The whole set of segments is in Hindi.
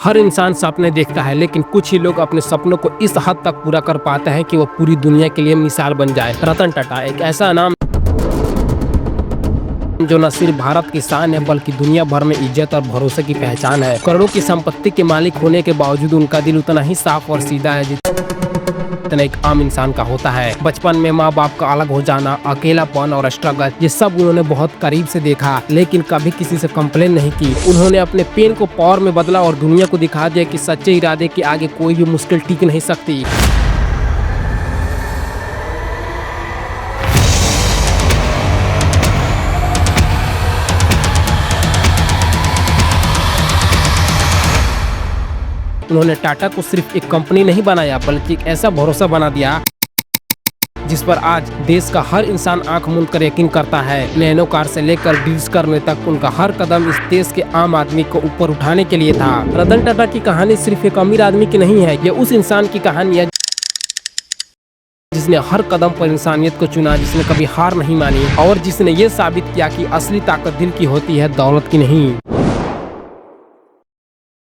हर इंसान सपने देखता है, लेकिन कुछ ही लोग अपने सपनों को इस हद तक पूरा कर पाते हैं कि वो पूरी दुनिया के लिए मिसाल बन जाए। रतन टाटा एक ऐसा नाम जो न सिर्फ भारत की शान है बल्कि दुनिया भर में इज्जत और भरोसे की पहचान है। करोड़ों की संपत्ति के मालिक होने के बावजूद उनका दिल उतना ही साफ और सीधा है जितना एक आम इंसान का होता है। बचपन में माँ बाप का अलग हो जाना, अकेलापन और स्ट्रगल, ये सब उन्होंने बहुत करीब से देखा, लेकिन कभी किसी से कंप्लेन नहीं की। उन्होंने अपने पेन को पावर में बदला और दुनिया को दिखा दिया कि सच्चे इरादे के आगे कोई भी मुश्किल टिक नहीं सकती। उन्होंने टाटा को सिर्फ एक कंपनी नहीं बनाया बल्कि एक ऐसा भरोसा बना दिया जिस पर आज देश का हर इंसान आंख मूंद कर यकीन करता है। नैनो कार से लेकर डील्स करने तक उनका हर कदम इस देश के आम आदमी को ऊपर उठाने के लिए था। रतन टाटा की कहानी सिर्फ एक अमीर आदमी की नहीं है, ये उस इंसान की कहानी है जिसने हर कदम पर इंसानियत को चुना, जिसने कभी हार नहीं मानी और जिसने ये साबित किया कि असली ताकत दिल की होती है, दौलत की नहीं।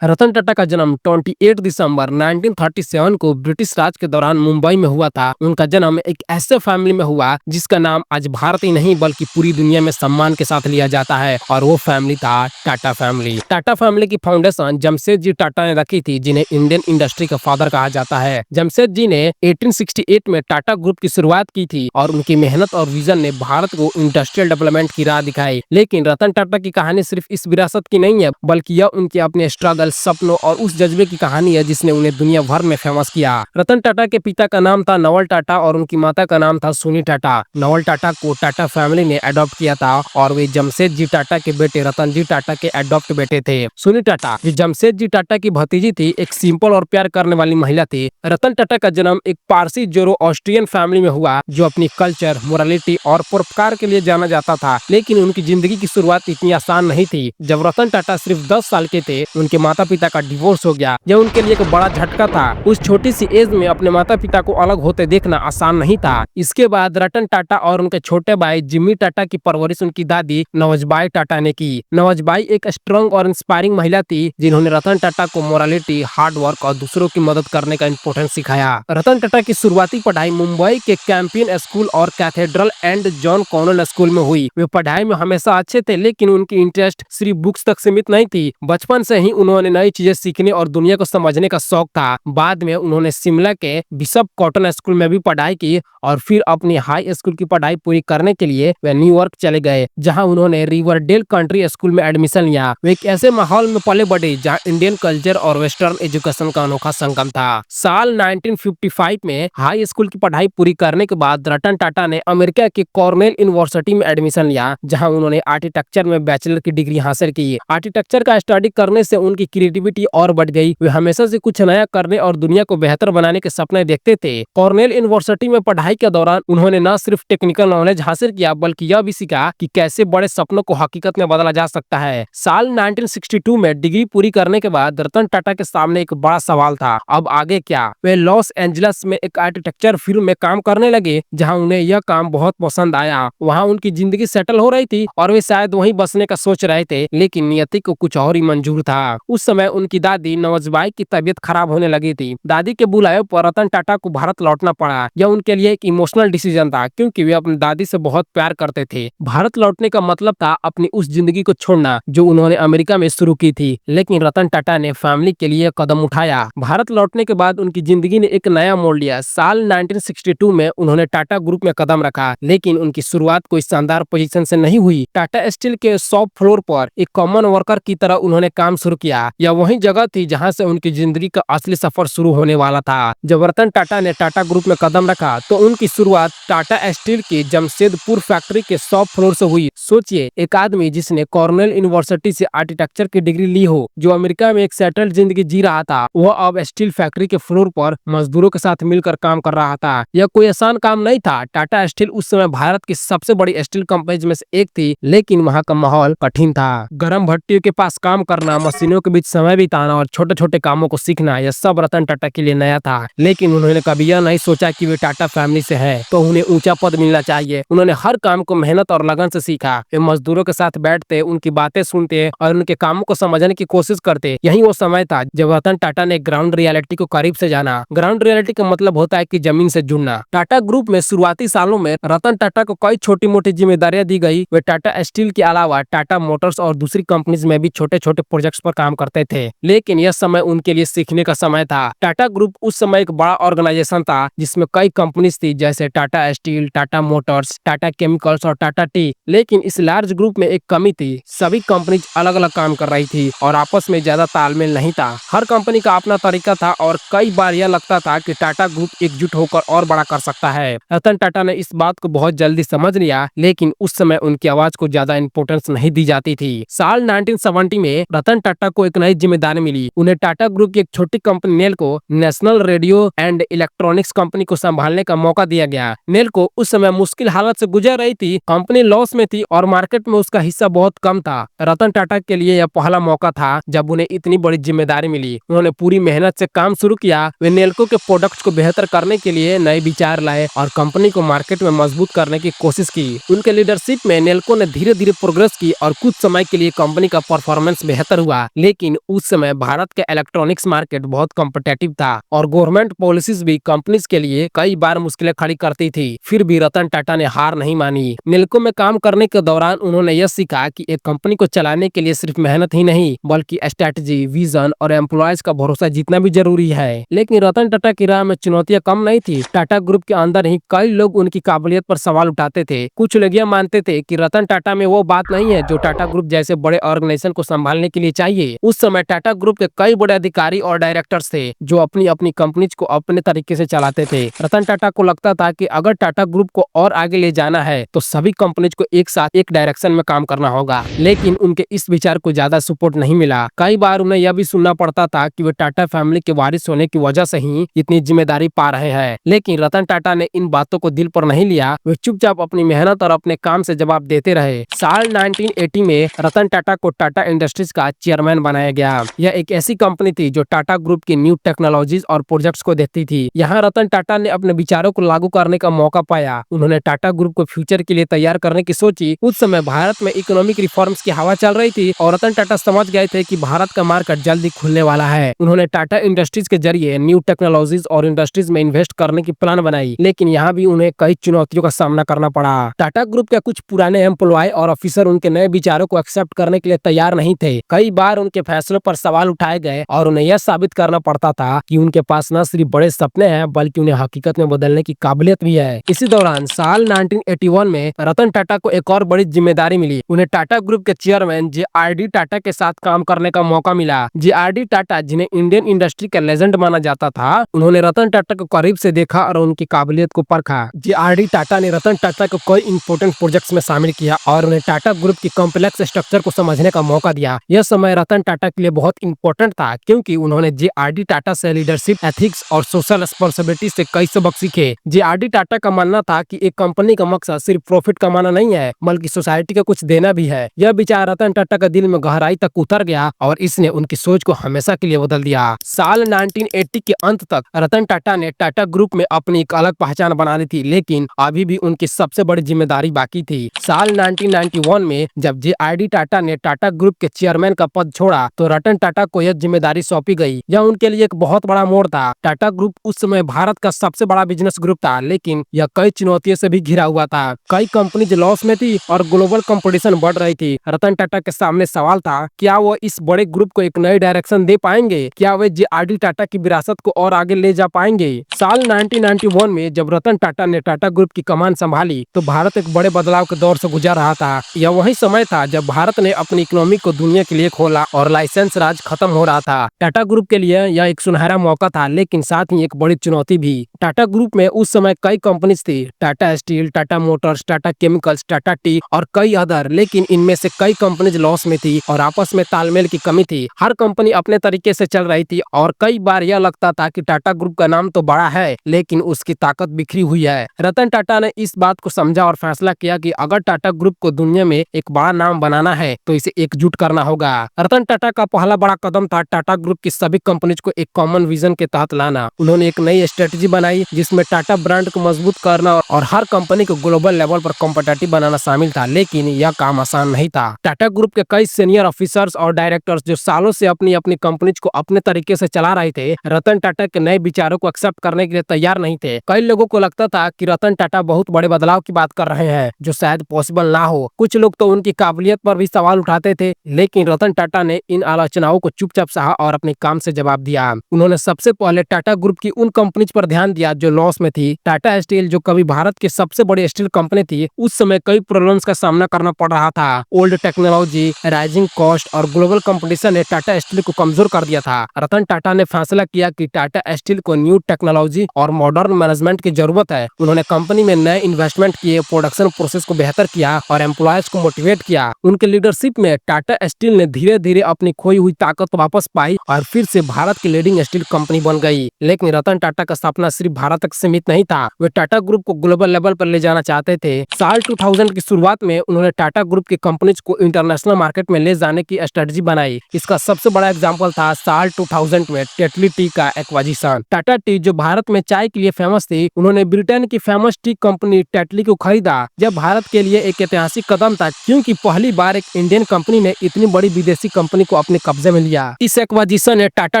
रतन टाटा का जन्म 28 दिसंबर 1937 को ब्रिटिश राज के दौरान मुंबई में हुआ था। उनका जन्म एक ऐसे फैमिली में हुआ जिसका नाम आज भारत ही नहीं बल्कि पूरी दुनिया में सम्मान के साथ लिया जाता है, और वो फैमिली था टाटा फैमिली। टाटा फैमिली की फाउंडेशन जमशेद जी टाटा ने रखी थी, जिन्हें इंडियन इंडस्ट्री का फादर कहा जाता है। जमशेद जी ने 1868 में टाटा ग्रुप की शुरुआत की थी और उनकी मेहनत और विजन ने भारत को इंडस्ट्रियल डेवलपमेंट की राह दिखाई। लेकिन रतन टाटा की कहानी सिर्फ इस विरासत की नहीं है, बल्कि यह उनके अपने स्ट्रगल, सपनों और उस जज्बे की कहानी है जिसने उन्हें दुनिया भर में फेमस किया। रतन टाटा के पिता का नाम था नवल टाटा और उनकी माता का नाम था सुनी टाटा। नवल टाटा को टाटा फैमिली ने अडॉप्ट किया था और वे जमशेद जी टाटा के बेटे रतन जी टाटा के अडॉप्ट बेटे थे। सुनी टाटा जो जमशेद जी टाटा की भतीजी थी, एक सिंपल और प्यार करने वाली महिला थी। रतन टाटा का जन्म एक पारसी जोरो ऑस्ट्रियन फैमिली में हुआ जो अपनी कल्चर, मोरालिटी और परोपकार के लिए जाना जाता था। लेकिन उनकी जिंदगी की शुरुआत इतनी आसान नहीं थी। जब रतन टाटा सिर्फ 10 साल के थे, उनके माता पिता का डिवोर्स हो गया। यह उनके लिए एक बड़ा झटका था। उस छोटी सी एज में अपने माता पिता को अलग होते देखना आसान नहीं था। इसके बाद रतन टाटा और उनके छोटे भाई जिम्मी टाटा की परवरिश उनकी दादी नवजबाई टाटा ने की। नवजबाई एक स्ट्रॉन्ग और इंस्पायरिंग महिला थी जिन्होंने रतन टाटा को मोरालिटी, हार्ड वर्क और दूसरों की मदद करने का इम्पोर्टेंस सिखाया। रतन टाटा की शुरुआती पढ़ाई मुंबई के कैंपियन स्कूल और cathedral and John Connell school में हुई। वे पढ़ाई में हमेशा अच्छे थे, लेकिन उनकी इंटरेस्ट सिर्फ बुक्स तक सीमित नहीं थी। बचपन से ही उन्होंने नई चीजें सीखने और दुनिया को समझने का शौक था। बाद में उन्होंने शिमला के बिशप कॉटन स्कूल में भी पढ़ाई की और फिर अपनी हाई स्कूल की पढ़ाई पूरी करने के लिए वे न्यूयॉर्क चले गए, जहां उन्होंने रिवरडेल कंट्री स्कूल में एडमिशन लिया। वे एक ऐसे माहौल में पले बढ़े जहां इंडियन कल्चर और वेस्टर्न एजुकेशन का अनोखा संगम था। साल 1955 में हाई स्कूल की पढ़ाई पूरी करने के बाद रतन टाटा ने अमेरिका के कॉर्नेल यूनिवर्सिटी में एडमिशन लिया, जहां उन्होंने आर्किटेक्चर में बैचलर की डिग्री हासिल की। आर्किटेक्चर का स्टडी करने से उनकी क्रिएटिविटी और बढ़ गई। वे हमेशा से कुछ नया करने और दुनिया को बेहतर बनाने के सपने देखते थे। कॉर्नेल यूनिवर्सिटी में पढ़ाई के दौरान उन्होंने न सिर्फ टेक्निकल नॉलेज हासिल किया बल्कि यह भी सीखा कि कैसे बड़े सपनों को हकीकत में बदला जा सकता है। साल 1962 में डिग्री पूरी करने के बाद रतन टाटा के सामने एक बड़ा सवाल था, अब आगे क्या। वे लॉस एंजलिस में एक आर्किटेक्चर फील्ड में काम करने लगे, जहां उन्हें यह काम बहुत पसंद आया। वहां उनकी जिंदगी सेटल हो रही थी और वे शायद वहीं बसने का सोच रहे थे, लेकिन नियति को कुछ और ही मंजूर था। उस समय उनकी दादी नवजबाई की तबीयत खराब होने लगी थी। दादी के बुलाए पर रतन टाटा को भारत लौटना पड़ा। यह उनके लिए एक इमोशनल डिसीजन था, क्योंकि वे अपनी दादी से बहुत प्यार करते थे। भारत लौटने का मतलब था अपनी उस जिंदगी को छोड़ना जो उन्होंने अमेरिका में शुरू की थी। लेकिन रतन टाटा ने फैमिली के लिए कदम उठाया। भारत लौटने के बाद उनकी जिंदगी ने एक नया मोड़ लिया। साल 1962 में उन्होंने टाटा ग्रुप में कदम रखा, लेकिन उनकी शुरुआत कोई शानदार पोजीशन से नहीं हुई। टाटा स्टील के शॉप फ्लोर पर एक कॉमन वर्कर की तरह उन्होंने काम शुरू किया। यह वही जगह थी जहां से उनकी जिंदगी का असली सफर शुरू होने वाला था। जब रतन टाटा ने टाटा ग्रुप में कदम रखा तो उनकी शुरुआत टाटा स्टील की जमशेदपुर फैक्ट्री के शॉप फ्लोर से हुई। सोचिए, एक आदमी जिसने कॉर्नेल यूनिवर्सिटी से आर्किटेक्चर की डिग्री ली हो, जो अमेरिका में एक सेटल्ड जिंदगी जी रहा था, वह अब स्टील फैक्ट्री के फ्लोर पर मजदूरों के साथ मिलकर काम कर रहा था। यह कोई आसान काम नहीं था। टाटा स्टील उस समय भारत की सबसे बड़ी स्टील कंपनी में से एक थी, लेकिन वहाँ का माहौल कठिन था। गर्म भट्टियों के पास काम करना, मशीनों के बीच समय बिताना और छोटे छोटे कामों को सीखना, यह सब रतन टाटा के लिए नया था। लेकिन उन्होंने कभी यह नहीं सोचा कि वे टाटा फैमिली से है तो उन्हें ऊंचा पद मिलना चाहिए। उन्होंने हर काम को मेहनत और लगन से सीखा। वे मजदूरों के साथ बैठते, उनकी बातें सुनते और उनके कामों को समझने की कोशिश करते। यही वो समय था जब रतन टाटा ने ग्राउंड रियलिटी को करीब से जाना। ग्राउंड रियलिटी का मतलब होता है कि जमीन से जुड़ना। टाटा ग्रुप में शुरुआती सालों में रतन टाटा को कई छोटी मोटी जिम्मेदारियां दी गई। वे टाटा स्टील के अलावा टाटा मोटर्स और दूसरी कंपनीज में भी छोटे छोटे प्रोजेक्ट्स पर काम करते थे। लेकिन यह समय उनके लिए सीखने का समय था। टाटा ग्रुप उस समय एक बड़ा ऑर्गेनाइजेशन था जिसमें कई कंपनीज थी, जैसे Tata steel, Tata Motors, Tata chemicals और टाटा टी। लेकिन इस लार्ज ग्रुप में एक कमी थी, सभी कंपनीज अलग अलग काम कर रही थी और आपस में ज्यादा तालमेल नहीं था। हर कंपनी का अपना तरीका था और कई बार यह लगता था कि टाटा ग्रुप एकजुट होकर और बड़ा कर सकता है। रतन टाटा ने इस बात को बहुत जल्दी समझ लिया, लेकिन उस समय उनकी आवाज को ज्यादा इंपोर्टेंस नहीं दी जाती थी। साल 1970 में रतन टाटा को एक नई जिम्मेदारी मिली। उन्हें टाटा ग्रुप की एक छोटी कंपनी नेल को national radio and electronics company को संभालने का मौका दिया गया। नेल को उस समय मुश्किल हालत से गुजर रही थी, कंपनी लॉस में थी और मार्केट में उसका हिस्सा बहुत कम था। रतन टाटा के लिए यह पहला मौका था जब उन्हें इतनी बड़ी जिम्मेदारी मिली। उन्होंने पूरी मेहनत से काम शुरू किया। वे नेल्को के प्रोडक्ट्स को बेहतर करने के लिए नए विचार लाए और कंपनी को मार्केट में मजबूत करने की कोशिश की। उनके लीडरशिप में नेल्को ने धीरे धीरे प्रोग्रेस की और कुछ समय के लिए कंपनी का परफॉर्मेंस बेहतर हुआ। लेकिन उस समय भारत के इलेक्ट्रॉनिक्स मार्केट बहुत कॉम्पिटिटिव था और गवर्नमेंट पॉलिसीज भी कंपनीज के लिए कई बार मुश्किलें खड़ी करती थी। फिर भी रतन टाटा ने हार नहीं मानी। नेल्को में काम करने के दौरान उन्होंने यह सीखा कि एक कंपनी को चलाने के लिए सिर्फ मेहनत ही नहीं बल्कि स्ट्रेटजी, विजन और एम्प्लॉयज का भरोसा जीतना भी जरूरी है। लेकिन रतन टाटा की राह में चुनौतियां कम नहीं थी। टाटा ग्रुप के अंदर ही कई लोग उनकी काबिलियत पर सवाल उठाते थे। कुछ लोग यह मानते थे कि रतन टाटा में वो बात नहीं है जो टाटा ग्रुप जैसे बड़े ऑर्गेनाइजेशन को संभालने के लिए चाहिए। उस समय टाटा ग्रुप के कई बड़े अधिकारी और डायरेक्टर्स थे जो अपनी अपनी कंपनीज को अपने तरीके से चलाते थे। रतन टाटा को लगता था कि अगर टाटा ग्रुप को और आगे ले जाना है तो सभी कंपनीज को एक साथ एक डायरेक्शन में काम करना होगा। लेकिन उनके इस विचार को ज्यादा सपोर्ट नहीं मिला। कई बार उन्हें यह भी सुनना पड़ता था कि वे टाटा फैमिली के वारिस होने की वजह से ही इतनी जिम्मेदारी पा रहे हैं। लेकिन रतन टाटा ने इन बातों को दिल पर नहीं लिया। वे चुपचाप अपनी मेहनत और अपने काम से जवाब देते रहे। साल 1980 में रतन टाटा को टाटा इंडस्ट्रीज का चेयरमैन बनाया गया। यह एक ऐसी कंपनी थी जो टाटा ग्रुप की न्यू टेक्नोलॉजीज और प्रोजेक्ट्स को देखती थी। यहाँ रतन टाटा ने अपने विचारों को लागू करने का मौका पाया। उन्होंने टाटा ग्रुप को फ्यूचर के लिए तैयार करने की सोची। उस समय भारत में इकोनॉमिक रिफॉर्म्स की हवा चल रही थी और रतन टाटा समझ गए थे कि भारत का मार्केट जल्दी खुलने वाला है। उन्होंने टाटा इंडस्ट्रीज के जरिए न्यू टेक्नोलॉजीज और इंडस्ट्रीज में इन्वेस्ट करने की प्लान बनाई। लेकिन यहाँ भी उन्हें कई चुनौतियों का सामना करना पड़ा। टाटा ग्रुप के कुछ पुराने एम्प्लॉय और ऑफिसर उनके नए विचारों को एक्सेप्ट करने के लिए तैयार नहीं थे। कई बार उनके फैसलों पर सवाल उठाए गए और उन्हें यह साबित करना पड़ता था कि उनके पास न सिर्फ बड़े सपने हैं बल्कि उन्हें हकीकत में बदलने की काबिलियत भी है। इसी दौरान साल 1981 में रतन टाटा को एक और बड़ी जिम्मेदारी मिली। उन्हें टाटा ग्रुप के चेयरमैन जे.आर.डी. टाटा के साथ काम करने का मौका मिला। जे.आर.डी. टाटा, जिन्हें इंडियन इंडस्ट्री का लेजेंड माना जाता था, उन्होंने रतन टाटा को करीब से देखा और उनकी काबिलियत को परखा। जे.आर.डी. टाटा ने रतन टाटा को कई इंपोर्टेंट प्रोजेक्ट्स में शामिल किया और उन्हें टाटा ग्रुप की कॉम्प्लेक्स स्ट्रक्चर को समझने का मौका दिया। यह समय रतन टाटा के लिए बहुत इंपॉर्टेंट था क्योंकि उन्होंने जे.आर.डी. टाटा से लीडरशिप, एथिक्स और सोशल रिस्पांसिबिलिटी से कई सबक सीखे। जे.आर.डी. टाटा का मानना था कि एक कंपनी का मकसद सिर्फ प्रॉफिट कमाना नहीं है बल्कि सोसाइटी को कुछ देना भी है। यह विचार रतन टाटा के दिल में गहराई तक उतर गया और इसने उनकी सोच को हमेशा के लिए बदल दिया। साल 1980 के अंत तक रतन टाटा ने टाटा ग्रुप में अपनी एक अलग पहचान बना ली थी, लेकिन अभी भी उनकी सबसे बड़ी जिम्मेदारी बाकी थी। साल 1991 में जब जे.आर.डी. टाटा ने टाटा ग्रुप के चेयरमैन का पद छोड़ा तो रतन टाटा को यह जिम्मेदारी सौंपी गई। यह उनके लिए एक बहुत बड़ा मोड़ था। टाटा ग्रुप उस समय भारत का सबसे बड़ा बिजनेस ग्रुप था, लेकिन यह कई चुनौतियों से भी घिरा हुआ था। कई कंपनी लॉस में थी और ग्लोबल कंपटीशन बढ़ रही थी। रतन टाटा के सामने सवाल था, क्या वो इस बड़े ग्रुप को एक नई डायरेक्शन दे पाएंगे? क्या वे जे.आर.डी. टाटा की विरासत को और आगे ले जा पाएंगे? साल 1991 में जब रतन टाटा ने टाटा ग्रुप की कमान संभाली तो भारत एक बड़े बदलाव के दौर से गुजर रहा था। यह वही समय था जब भारत ने अपनी इकोनॉमी को दुनिया के लिए खोला और लाइसेंस राज खत्म हो रहा था। टाटा ग्रुप के लिए यह एक सुनहरा मौका था, लेकिन साथ ही एक बड़ी चुनौती भी। टाटा ग्रुप में उस समय कई कंपनीज थी, Tata steel, Tata Motors, Tata chemicals, Tata T और कई अदर। लेकिन इनमें से कई कंपनीज लॉस में थी और आपस में तालमेल की कमी थी। हर कंपनी अपने तरीके से चल रही थी और कई बार यह लगता था कि टाटा ग्रुप का नाम तो बड़ा है लेकिन उसकी ताकत बिखरी हुई है। रतन टाटा ने इस बात को समझा और फैसला किया कि अगर टाटा ग्रुप को दुनिया में एक बड़ा नाम बनाना है तो इसे एकजुट करना होगा। रतन टाटा टाटा का पहला बड़ा कदम था टाटा ग्रुप की सभी कंपनीज को एक कॉमन विजन के तहत लाना। उन्होंने एक नई स्ट्रेटेजी बनाई जिसमें टाटा ब्रांड को मजबूत करना और हर कंपनी को ग्लोबल लेवल पर कॉम्पिटिटिव बनाना शामिल था, लेकिन यह काम आसान नहीं था। टाटा ग्रुप के कई सीनियर ऑफिसर्स और डायरेक्टर्स जो सालों से अपनी अपनी कंपनीज को अपने तरीके से चला रहे थे, रतन टाटा के नए विचारों को एक्सेप्ट करने के लिए तैयार नहीं थे। कई लोगों को लगता था कि रतन टाटा बहुत बड़े बदलाव की बात कर रहे हैं जो शायद पॉसिबल ना हो। कुछ लोग तो उनकी काबिलियत पर भी सवाल उठाते थे, लेकिन रतन टाटा ने इन आलोचनाओं को चुपचाप सहा और अपने काम से जवाब दिया। उन्होंने सबसे पहले टाटा ग्रुप की उन कंपनीज पर ध्यान दिया जो लॉस में थी। टाटा स्टील जो कभी भारत की सबसे बड़ी स्टील कंपनी थी, उस समय कई प्रॉब्लम्स का सामना करना पड़ रहा था। ओल्ड टेक्नोलॉजी, राइजिंग कॉस्ट और ग्लोबल कंपटीशन ने टाटा स्टील को कमजोर कर दिया था। रतन टाटा ने फैसला किया कि टाटा स्टील को न्यू टेक्नोलॉजी और मॉडर्न मैनेजमेंट की जरूरत है। उन्होंने कंपनी में नए इन्वेस्टमेंट किए, प्रोडक्शन प्रोसेस को बेहतर किया और एम्प्लॉयज को मोटिवेट किया। उनके लीडरशिप में टाटा स्टील ने धीरे धीरे अपनी खोई हुई ताकत वापस पाई और फिर से भारत की लीडिंग स्टील कंपनी बन गई। लेकिन रतन टाटा का सपना सिर्फ भारत तक सीमित नहीं था, वे टाटा ग्रुप को ग्लोबल लेवल पर ले जाना चाहते थे। साल 2000 की शुरुआत में उन्होंने टाटा ग्रुप की कंपनीज को इंटरनेशनल मार्केट में ले जाने की स्ट्रेटजी बनाई। इसका सबसे बड़ा एग्जांपल था साल 2000 में टेटली टी का एक्वाजिशन। टाटा टी जो भारत में चाय के लिए फेमस थी, उन्होंने ब्रिटेन की फेमस टी कंपनी टेटली को खरीदा। जब भारत के लिए एक ऐतिहासिक कदम था, क्योंकि पहली बार एक इंडियन कंपनी ने इतनी बड़ी विदेशी कंपनी को अपने कब्जे में लिया। इस एक्वाजिशन ने टाटा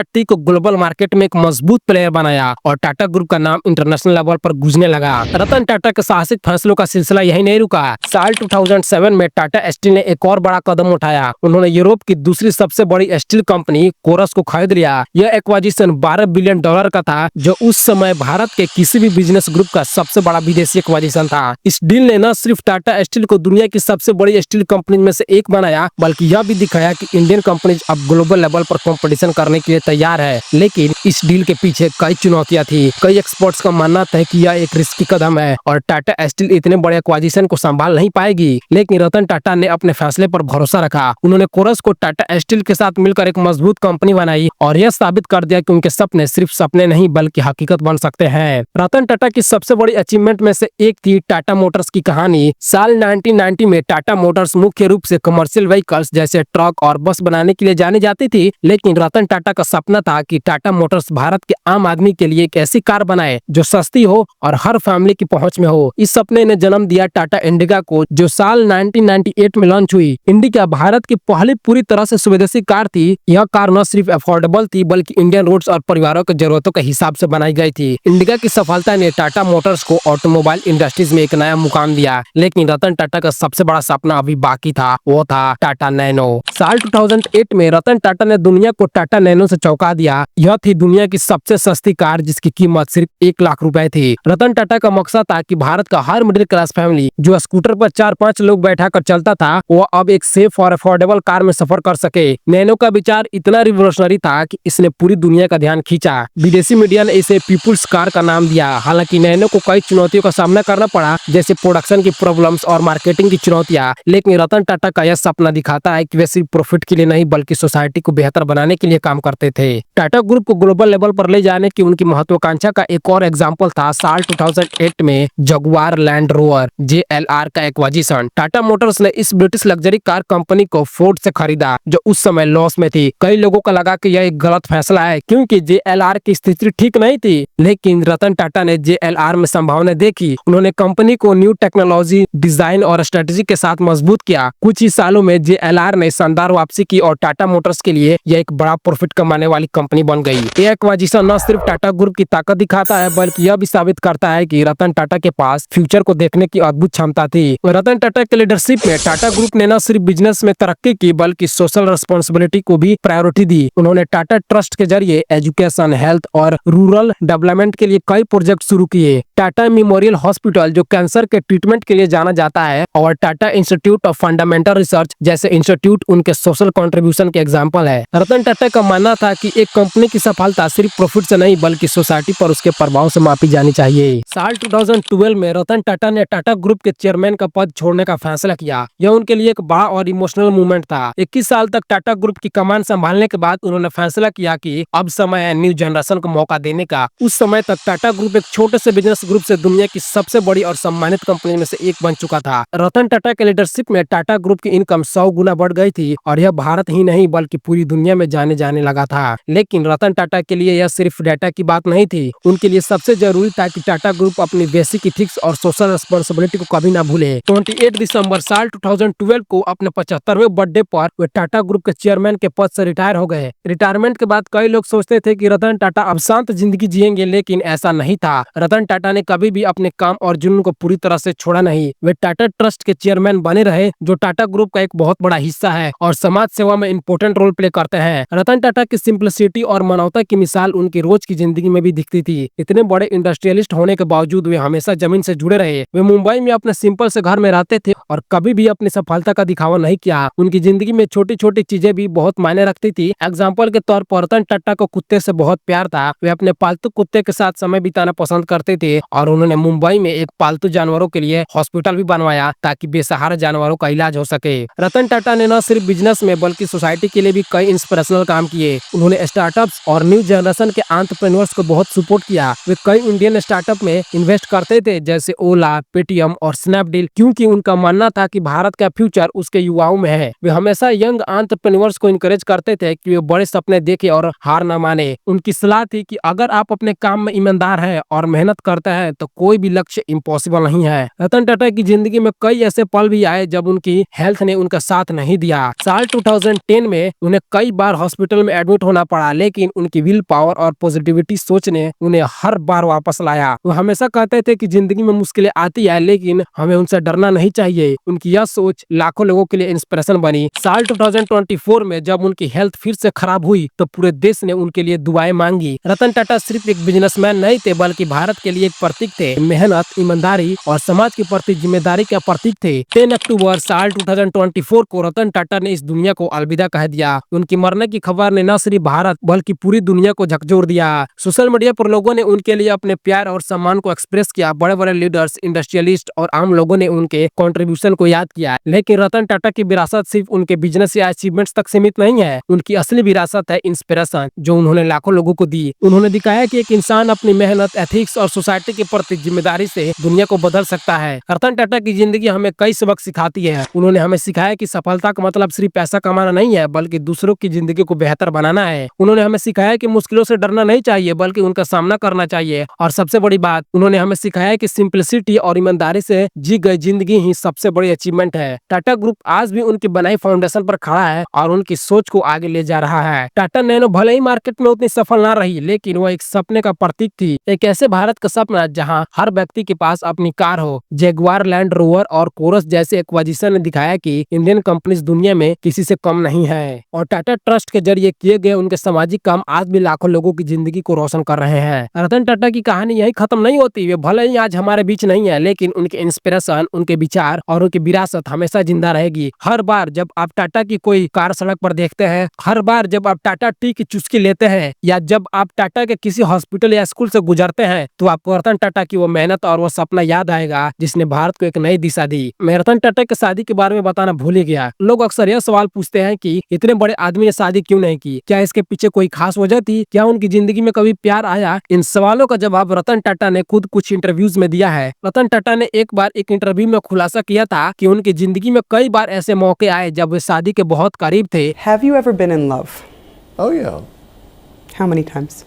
टी को ग्लोबल मार्केट में एक मजबूत प्लेयर बनाया और टाटा ग्रुप का नाम इंटरनेशनल लेवल पर गूंजने लगा। रतन टाटा के साहसिक फैसलों का सिलसिला यही नहीं रुका। साल 2007 में टाटा स्टील ने एक और बड़ा कदम उठाया। उन्होंने यूरोप की दूसरी सबसे बड़ी स्टील कंपनी कोरस को खरीद लिया। यह एक्वाजिशन $12 बिलियन का था, जो उस समय भारत के किसी भी बिजनेस ग्रुप का सबसे बड़ा विदेशी एक्वाजिशन था। इस डील ने न सिर्फ टाटा स्टील को दुनिया की सबसे बड़ी स्टील कंपनी में से एक बनाया, बल्कि यह भी दिखाया कि इंडियन कंपनीज अब ग्लोबल लेवल पर कंपटीशन करने के लिए तैयार है। लेकिन इस डील के पीछे कई चुनौतियां थी। कई एक्सपर्ट्स का मानना था कि यह एक रिस्की कदम है और टाटा स्टील इतने बड़े एक्वाजिशन को संभाल नहीं पाएगी। लेकिन रतन टाटा ने अपने फैसले पर भरोसा रखा। उन्होंने कोरस को टाटा स्टील के साथ मिलकर एक मजबूत कंपनी बनाई और यह साबित कर दिया कि उनके सपने सिर्फ सपने नहीं बल्कि हकीकत बन सकते हैं। रतन टाटा की सबसे बड़ी अचीवमेंट में से एक थी टाटा मोटर्स की कहानी। साल 1990 में टाटा मोटर्स मुख्य रूप से कमर्शियल व्हीकल्स जैसे ट्रक और बस बनाने के लिए जानी जाती थी, लेकिन रतन टाटा का सपना था कि टाटा मोटर्स भारत के आम आदमी के लिए एक ऐसी कार बनाए जो सस्ती हो और हर फैमिली की पहुंच में हो। इस सपने ने जन्म दिया टाटा इंडिका को, जो साल 1998 में लॉन्च हुई। इंडिका भारत की पहली पूरी तरह से स्वदेशी कार थी। यह कार न सिर्फ अफोर्डेबल थी बल्कि इंडियन रोड्स और परिवारों की जरूरतों के हिसाब से बनाई गई थी। इंडिका की सफलता ने टाटा मोटर्स को ऑटोमोबाइल इंडस्ट्रीज में एक नया मुकाम दिया। लेकिन रतन टाटा का सबसे बड़ा सपना अभी बाकी था, वो था टाटा नैनो। साल 2008 में रतन टाटा ने दुनिया को टाटा नैनो से चौंका दिया। यह थी दुनिया की सबसे सस्ती कार जिसकी कीमत सिर्फ 1 लाख रुपए थी। रतन टाटा का मकसद था कि भारत का हर मिडिल क्लास फैमिली जो स्कूटर पर 4-5 लोग बैठा कर चलता था, वो अब एक सेफ और अफोर्डेबल कार में सफर कर सके। नैनो का विचार इतना रिवोल्यूशनरी था कि इसने पूरी दुनिया का ध्यान खींचा। विदेशी मीडिया ने इसे पीपुल्स कार का नाम दिया। हालांकि नैनो को कई चुनौतियों का सामना करना पड़ा, जैसे प्रोडक्शन की प्रॉब्लम्स और मार्केटिंग की चुनौतियां। लेकिन रतन टाटा का यह सपना दिखाता है कि वे सिर्फ प्रॉफिट के लिए नहीं बल्कि सोसाइटी को बेहतर बनाने के लिए काम करते थे। टाटा ग्रुप को ग्लोबल लेवल पर ले जाने की उनकी महत्वाकांक्षा का एक और एग्जाम्पल था साल 2008 में जगुआर लैंड रोवर JLR का एक्वाजिशन। टाटा मोटर्स ने इस ब्रिटिश लग्जरी कार कंपनी को फोर्ड से खरीदा, जो उस समय लॉस में थी। कई लोगों को लगा कि यह एक गलत फैसला है क्योंकि JLR की स्थिति ठीक नहीं थी, लेकिन रतन टाटा ने JLR में संभावना देखी। उन्होंने कंपनी को न्यू टेक्नोलॉजी, डिजाइन और स्ट्रेटेजी के साथ मजबूत किया। कुछ ही सालों में JLR ने शानदार वापसी की और टाटा मोटर्स के लिए यह एक बड़ा प्रॉफिट कमाने वाली कंपनी बन गई। यह एक्वाजिशन न सिर्फ टाटा ग्रुप की ताकत दिखाता है बल्कि यह भी साबित करता है कि रतन टाटा के पास फ्यूचर को देखने की अद्भुत क्षमता थी। रतन टाटा के लीडरशिप में टाटा ग्रुप ने न सिर्फ बिजनेस में तरक्की की बल्कि सोशल रिस्पॉन्सिबिलिटी को भी प्रायोरिटी दी। उन्होंने टाटा ट्रस्ट के जरिए एजुकेशन, हेल्थ और रूरल डेवलपमेंट के लिए कई प्रोजेक्ट शुरू किए। टाटा मेमोरियल हॉस्पिटल जो कैंसर के ट्रीटमेंट के लिए जाना जाता है और Tata institute of fundamental research जैसे इंस्टीट्यूट उनके सोशल कंट्रीब्यूशन के एग्जाम्पल है। रतन टाटा का मानना था कि एक कंपनी की सफलता सिर्फ प्रॉफिट से नहीं बल्कि सोसाइटी पर उसके प्रभाव से मापी जानी चाहिए। साल 2012 में रतन टाटा ने टाटा ग्रुप के चेयरमैन का पद छोड़ने का फैसला किया। यह उनके लिए एक बड़ा और इमोशनल मूवमेंट था। 21 साल तक टाटा ग्रुप की कमान संभालने के बाद उन्होंने फैसला किया कि अब समय है न्यू जनरेशन को मौका देने का। उस समय तक टाटा ग्रुप एक छोटे से बिजनेस ग्रुप से दुनिया की सबसे बड़ी और सम्मानित कंपनी में से एक बन चुका था। रतन टाटा के लीडरशिप में टाटा ग्रुप की इनकम 100 गुना बढ़ गई थी और यह भारत ही ही नहीं बल्कि पूरी दुनिया में जाने जाने लगा था। लेकिन रतन टाटा के लिए यह सिर्फ डाटा की बात नहीं थी, उनके लिए सबसे जरूरी था कि टाटा ग्रुप अपनी बेसिक इथिक्स और सोशल रिस्पांसिबिलिटी को कभी ना भूले। 28 दिसंबर साल 2012 को अपने 75वें बर्थडे पर वे टाटा ग्रुप के चेयरमैन के पद से रिटायर हो गए। रिटायरमेंट के बाद कई लोग सोचते थे कि रतन टाटा अब शांत जिंदगी जिएंगे, लेकिन ऐसा नहीं था। रतन टाटा ने कभी भी अपने काम और जुनून को पूरी तरह से छोड़ा नहीं। वे टाटा ट्रस्ट के चेयरमैन बने रहे, जो टाटा ग्रुप का एक बहुत बड़ा हिस्सा है और समाज सेवा में इंपॉर्टेंट रोल प्ले करते हैं। रतन टाटा की सिंपलिसिटी और मानवता की मिसाल उनकी रोज की जिंदगी में भी दिखती थी। इतने बड़े इंडस्ट्रियलिस्ट होने के बावजूद वे हमेशा जमीन से जुड़े रहे। वे मुंबई में अपने सिंपल से घर में रहते थे और कभी भी अपनी सफलता का दिखावा नहीं किया। उनकी जिंदगी में छोटी छोटी चीजें भी बहुत मायने रखती थी। एग्जाम्पल के तौर पर रतन टाटा को कुत्ते से बहुत प्यार था। वे अपने पालतू कुत्ते के साथ समय बिताना पसंद करते थे और उन्होंने मुंबई में एक पालतू जानवरों के लिए हॉस्पिटल भी बनवाया ताकि बेसहारा जानवरों का इलाज हो सके। रतन टाटा ने न सिर्फ बिजनेस में बल्कि सोसाइटी के लिए भी कई इंस्पिरेशनल काम किए। उन्होंने स्टार्टअप्स और न्यू जनरेशन के एंटरप्रेन्योर्स को बहुत सपोर्ट किया। वे कई इंडियन स्टार्टअप में इन्वेस्ट करते थे, जैसे ओला, पेटीएम और स्नैपडील, क्योंकि उनका मानना था कि भारत का फ्यूचर उसके युवाओं में है। वे हमेशा यंग एंटरप्रेन्योर्स को इनकरेज करते थे कि वे बड़े सपने देखें और हार न माने। उनकी सलाह थी कि अगर आप अपने काम में ईमानदार हैं और मेहनत करते हैं तो कोई भी लक्ष्य इम्पॉसिबल नहीं है। रतन टाटा की जिंदगी में कई ऐसे पल भी आए जब उनकी हेल्थ ने उनका साथ नहीं दिया। साल 2010 में उन्हें कई बार हॉस्पिटल में एडमिट होना पड़ा, लेकिन उनकी विल पावर और पॉजिटिविटी सोच ने उन्हें हर बार वापस लाया। वो हमेशा कहते थे कि जिंदगी में मुश्किलें आती है, लेकिन हमें उनसे डरना नहीं चाहिए। उनकी यह सोच लाखों लोगों के लिए इंस्पिरेशन बनी। साल 2024 में जब उनकी हेल्थ फिर से खराब हुई तो पूरे देश ने उनके लिए दुआएं मांगी। रतन टाटा सिर्फ एक बिजनेसमैन नहीं थे बल्कि भारत के लिए एक प्रतीक थे। मेहनत, ईमानदारी और समाज के प्रति जिम्मेदारी का प्रतीक थे। 10 अक्टूबर साल 2024 को रतन टाटा ने इस दुनिया को अलविदा कह दिया। उनकी मरने की खबर ने न सिर्फ भारत बल्कि पूरी दुनिया को झकझोर दिया। सोशल मीडिया पर लोगों ने उनके लिए अपने प्यार और सम्मान को एक्सप्रेस किया। बड़े बड़े लीडर्स, इंडस्ट्रियलिस्ट और आम लोगों ने उनके कंट्रीब्यूशन को याद किया। लेकिन रतन टाटा की विरासत सिर्फ उनके बिजनेस या अचीवमेंट्स तक सीमित नहीं है। उनकी असली विरासत है इंस्पिरेशन, जो उन्होंने लाखों लोगों को दी। उन्होंने दिखाया कि एक इंसान अपनी मेहनत, एथिक्स और सोसाइटी के प्रति जिम्मेदारी से दुनिया को बदल सकता है। रतन टाटा की जिंदगी हमें कई सबक सिखाती है। उन्होंने हमें सिखाया कि सफलता का मतलब सिर्फ पैसा कमाना नहीं है बल्कि दूसरों की जिंदगी को बेहतर बनाना है। उन्होंने हमें सिखाया कि मुश्किलों से डरना नहीं चाहिए बल्कि उनका सामना करना चाहिए। और सबसे बड़ी बात, उन्होंने हमें सिखाया कि सिंपलिसिटी और ईमानदारी से जी गई जिंदगी ही सबसे बड़ी अचीवमेंट है। टाटा ग्रुप आज भी उनकी बनाई फाउंडेशन पर खड़ा है और उनकी सोच को आगे ले जा रहा है। टाटा नैनो भले ही मार्केट में उतनी सफल ना रही, लेकिन वो एक सपने का प्रतीक थी। एक ऐसे भारत का सपना जहां हर व्यक्ति के पास अपनी कार हो। जैगुआर, लैंड रोवर और कोरस जैसे एक्विजिशन ने दिखाया कि इंडियन कंपनीज दुनिया में किसी से कम नहीं है। और टाटा ट्रस्ट के जरिए किए गए उनके सामाजिक काम आज भी लाखों लोगों की जिंदगी को रोशन कर रहे हैं। रतन टाटा की कहानी यही खत्म नहीं होती। वे भले ही आज हमारे बीच नहीं है, लेकिन उनके इंस्पिरेशन, उनके विचार और उनकी विरासत हमेशा जिंदा रहेगी। हर बार जब आप टाटा की कोई कार सड़क पर देखते हैं, हर बार जब आप टाटा टी की चुस्की लेते हैं या जब आप टाटा के किसी हॉस्पिटल या स्कूल से गुजरते हैं, तो आपको रतन टाटा की वो मेहनत और वो सपना याद आएगा जिसने भारत को एक नई दिशा दी। मैं रतन टाटा की शादी के बारे में बताना भूल ही गया। लोग अक्सर यह सवाल पूछते हैं कि इतने बड़े आदमी ने शादी क्यों नहीं की? क्या इसके पीछे कोई खास वजह थी? क्या उनकी जिंदगी में कभी प्यार आया? इन सवालों का जवाब रतन टाटा ने खुद कुछ इंटरव्यूज में दिया है। रतन टाटा ने एक बार एक इंटरव्यू में खुलासा किया था कि उनकी जिंदगी में कई बार ऐसे मौके आए जब वे शादी के बहुत करीब थे। Have you ever been in love? Oh, yeah. How many times?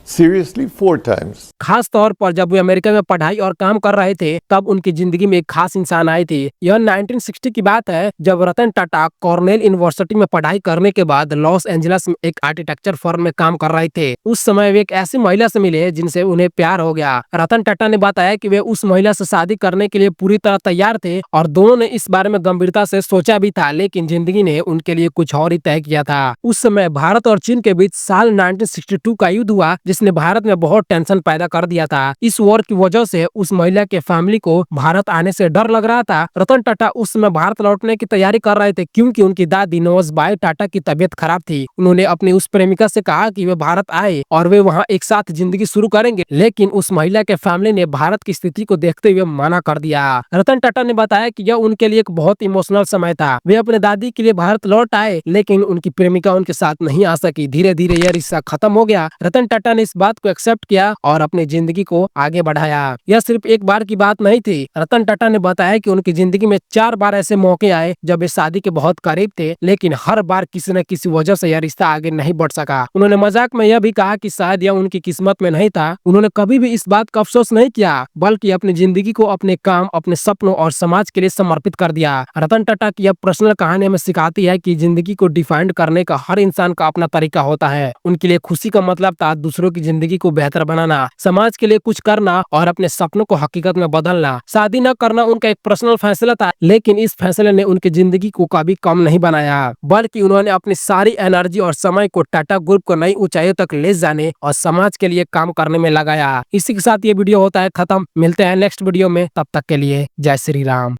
Seriously, 4 times. खास तौर पर जब वे अमेरिका में पढ़ाई और काम कर रहे थे, तब उनकी जिंदगी में एक खास इंसान आई थी। यह 1960 की बात है, जब रतन टाटा कॉर्नेल यूनिवर्सिटी में पढ़ाई करने के बाद लॉस एंजलिस में एक आर्किटेक्चर फर्म में काम कर रहे थे। उस समय वे एक ऐसी महिला से मिले जिनसे उन्हें प्यार हो गया। रतन टाटा ने बताया कि वे उस महिला से शादी करने के लिए पूरी तरह तैयार थे और दोनों ने इस बारे में गंभीरता से सोचा भी था, लेकिन जिंदगी ने उनके लिए कुछ और ही तय किया था। उस समय भारत और चीन के बीच साल 1962 का युद्ध हुआ, जिसने भारत में बहुत टेंशन पैदा कर दिया था। इस वॉर की वजह से उस महिला के फैमिली को भारत आने से डर लग रहा था। रतन टाटा उस समय भारत लौटने की तैयारी कर रहे थे, क्योंकि उनकी दादी नौजबाई टाटा की तबीयत खराब थी। उन्होंने अपनी उस प्रेमिका से कहा कि वे भारत आए और वे वहां एक साथ जिंदगी शुरू करेंगे, लेकिन उस महिला के फैमिली ने भारत की स्थिति को देखते हुए मना कर दिया। रतन टाटा ने बताया कि यह उनके लिए एक बहुत इमोशनल समय था। वे अपने दादी के लिए भारत लौट आए, लेकिन उनकी प्रेमिका उनके साथ नहीं आ सकी। धीरे धीरे यह रिश्ता खत्म हो गया। रतन टाटा ने इस बात को एक्सेप्ट किया और अपनी जिंदगी को आगे बढ़ाया। यह सिर्फ एक बार की बात नहीं थी। रतन टाटा ने बताया कि उनकी जिंदगी में 4 बार ऐसे मौके आए जब वे शादी के बहुत करीब थे, लेकिन हर बार किसी न किसी वजह से यह रिश्ता आगे नहीं बढ़ सका। उन्होंने मजाक में यह भी कहा कि शायद यह उनकी किस्मत में नहीं था। उन्होंने कभी भी इस बात का अफसोस नहीं किया, बल्कि अपनी जिंदगी को अपने काम, अपने सपनों और समाज के लिए समर्पित कर दिया। रतन टाटा की यह पर्सनल कहानी हमें सिखाती है कि जिंदगी को डिफाइन करने का हर इंसान का अपना तरीका होता है। उनके लिए खुशी का मतलब था दूसरों की जिंदगी को बेहतर बनाना, समाज के लिए कुछ करना और अपने सपनों को हकीकत में बदलना। शादी न करना उनका एक पर्सनल फैसला था, लेकिन इस फैसले ने उनकी जिंदगी को कभी कम नहीं बनाया, बल्कि उन्होंने अपनी सारी एनर्जी और समय को टाटा ग्रुप को नई ऊंचाइयों तक ले जाने और समाज के लिए काम करने में लगाया। इसी के साथ ये वीडियो होता है खत्म। मिलते हैं नेक्स्ट वीडियो में, तब तक के लिए जय श्री राम।